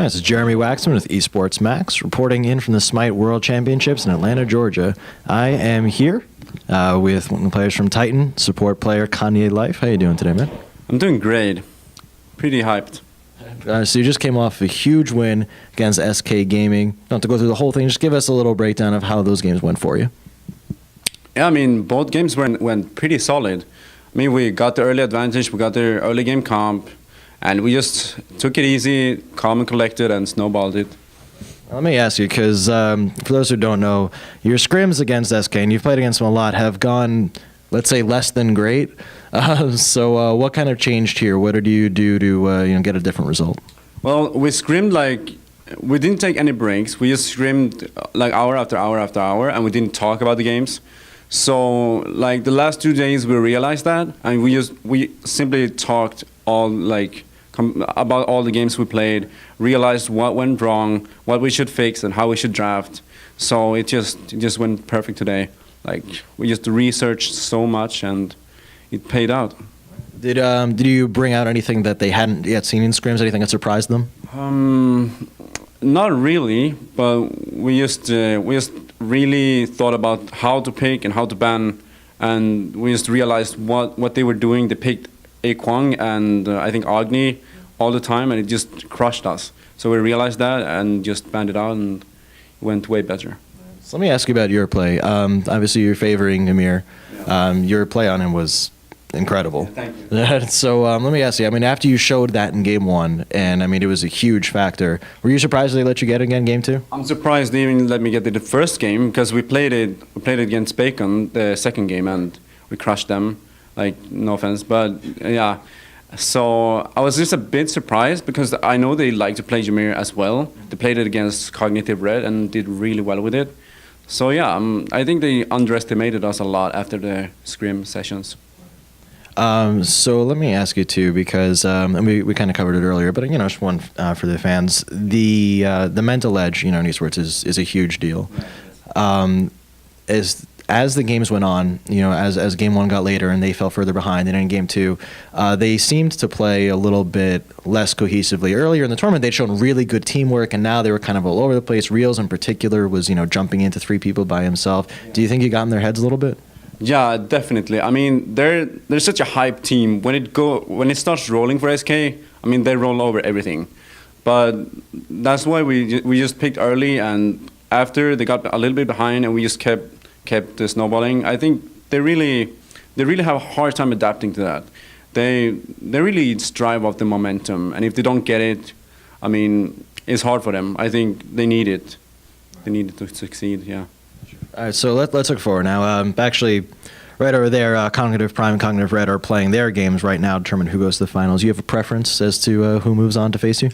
Yeah, this is Jeremy Waxman with Esports Max, reporting in from the SMITE World Championships in Atlanta, Georgia. I am here with one of the players from Titan, support player KanyeLife. How you doing today, man? I'm doing great. Pretty hyped. So you just came off a huge win against SK Gaming. Don't have to go through the whole thing. Just give us a little breakdown of how those games went for you. Yeah, I mean, both games went pretty solid. I mean, we got the early advantage, we got the early game comp, and we just took it easy, calm and collected, and snowballed it. Let me ask you, because for those who don't know, your scrims against SK, and you've played against them a lot, have gone, let's say, less than great. So what kind of changed here? What did you do to get a different result? Well, we scrimmed we didn't take any breaks. We just scrimmed like hour after hour after hour, and we didn't talk about the games. So like the last 2 days, we realized that, and we simply talked about all the games we played, realized what went wrong, what we should fix, and how we should draft. So it just went perfect today. Like we just researched so much, and it paid out. Did you bring out anything that they hadn't yet seen in scrims? Anything that surprised them? Not really, but we just really thought about how to pick and how to ban, and we just realized what they were doing. They picked Kwang and I think Agni all the time, and it just crushed us. So we realized that and just banned it out, and it went way better. So let me ask you about your play. Obviously, you're favoring Amir. Your play on him was incredible. Yeah, thank you. So let me ask you, I mean, after you showed that in game one, and I mean, it was a huge factor, were you surprised they let you get it again game two? I'm surprised they even let me get it the first game, because we played it against Bacon the second game, and we crushed them. Like, no offense, but yeah. So I was just a bit surprised, because I know they like to play Jameer as well. They played it against Cognitive Red and did really well with it. So yeah, I think they underestimated us a lot after the scrim sessions. So let me ask you too, because and we kind of covered it earlier, but just one for the fans. The mental edge, in esports is a huge deal. As the games went on, as game one got later and they fell further behind, and in game two, they seemed to play a little bit less cohesively. Earlier in the tournament, they'd shown really good teamwork, and now they were kind of all over the place. Reels in particular was, jumping into 3 people by himself. Do you think you got in their heads a little bit? Yeah, definitely. I mean, they're such a hype team. When it starts rolling for SK, I mean, they roll over everything. But that's why we just picked early, and after they got a little bit behind, and we just kept snowballing. I think they really have a hard time adapting to that. They really strive off the momentum, and if they don't get it, I mean, it's hard for them. I think they need it. They need it to succeed. Yeah. All right, so let's look forward now. Actually, right over there, Cognitive Prime and Cognitive Red are playing their games right now to determine who goes to the finals. You have a preference as to who moves on to face you?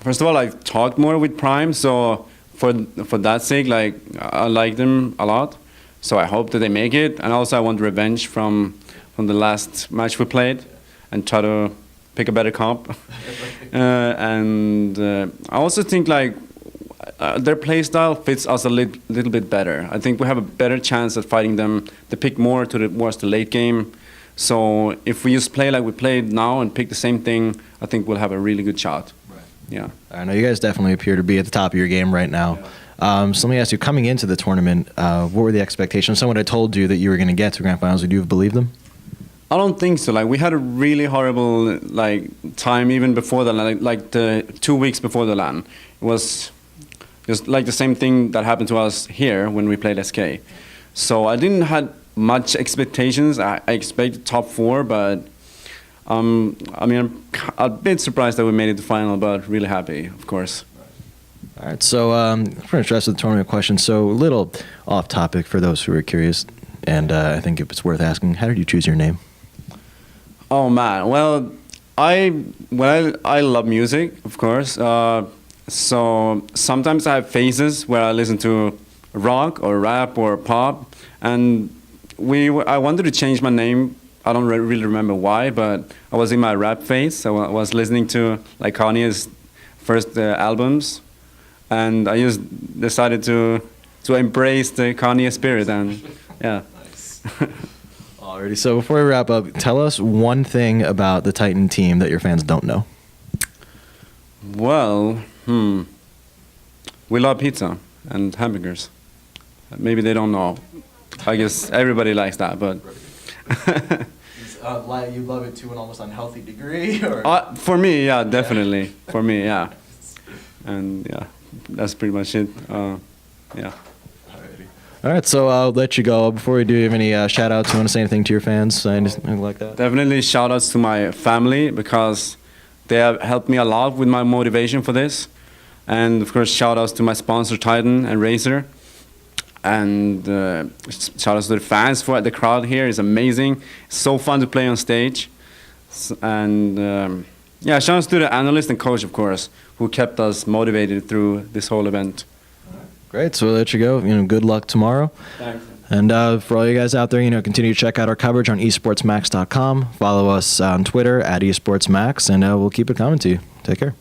First of all, I've talked more with Prime, so for that sake, I like them a lot. So I hope that they make it, and also I want revenge from the last match we played, and try to pick a better comp. And I also think their playstyle fits us a little bit better. I think we have a better chance at fighting them. They pick more towards the late game. So if we just play like we played now and pick the same thing, I think we'll have a really good shot. Right. Yeah. I know you guys definitely appear to be at the top of your game right now. Yeah. So let me ask you, coming into the tournament, what were the expectations? Someone had told you that you were going to get to grand finals. Would you have believed them? I don't think so. We had a really horrible time even before the LAN, the 2 weeks before the LAN. It was just like the same thing that happened to us here when we played SK. So I didn't have much expectations. I expected top 4, but I mean, I'm a bit surprised that we made it to final, but really happy, of course. All right, so for the rest of the tournament question, so a little off topic for those who are curious, and I think if it's worth asking, how did you choose your name? Oh man, well, I love music, of course. So sometimes I have phases where I listen to rock or rap or pop, and I wanted to change my name. I don't really remember why, but I was in my rap phase. So I was listening to Kanye's first albums, and I just decided to embrace the Kanye spirit, and yeah. Nice. Alrighty, so before we wrap up, tell us one thing about the Titan team that your fans don't know. Well, we love pizza and hamburgers. Maybe they don't know. I guess everybody likes that, but You love it to an almost unhealthy degree, or? for me, yeah, definitely. For me, yeah. And yeah, that's pretty much it. Yeah. All right, so I'll let you go. Before we do, you have any shout outs? You want to say anything to your fans? Anything like that? Definitely shout outs to my family because they have helped me a lot with my motivation for this. And of course, shout outs to my sponsor, Titan and Razer. And shout outs to the fans for the crowd here is amazing. It's so fun to play on stage. And yeah, shout outs to the analyst and coach, of course, who kept us motivated through this whole event. Great, so we'll let you go. Good luck tomorrow. Thanks. And for all you guys out there, continue to check out our coverage on esportsmax.com. Follow us on Twitter at esportsmax, and we'll keep it coming to you. Take care.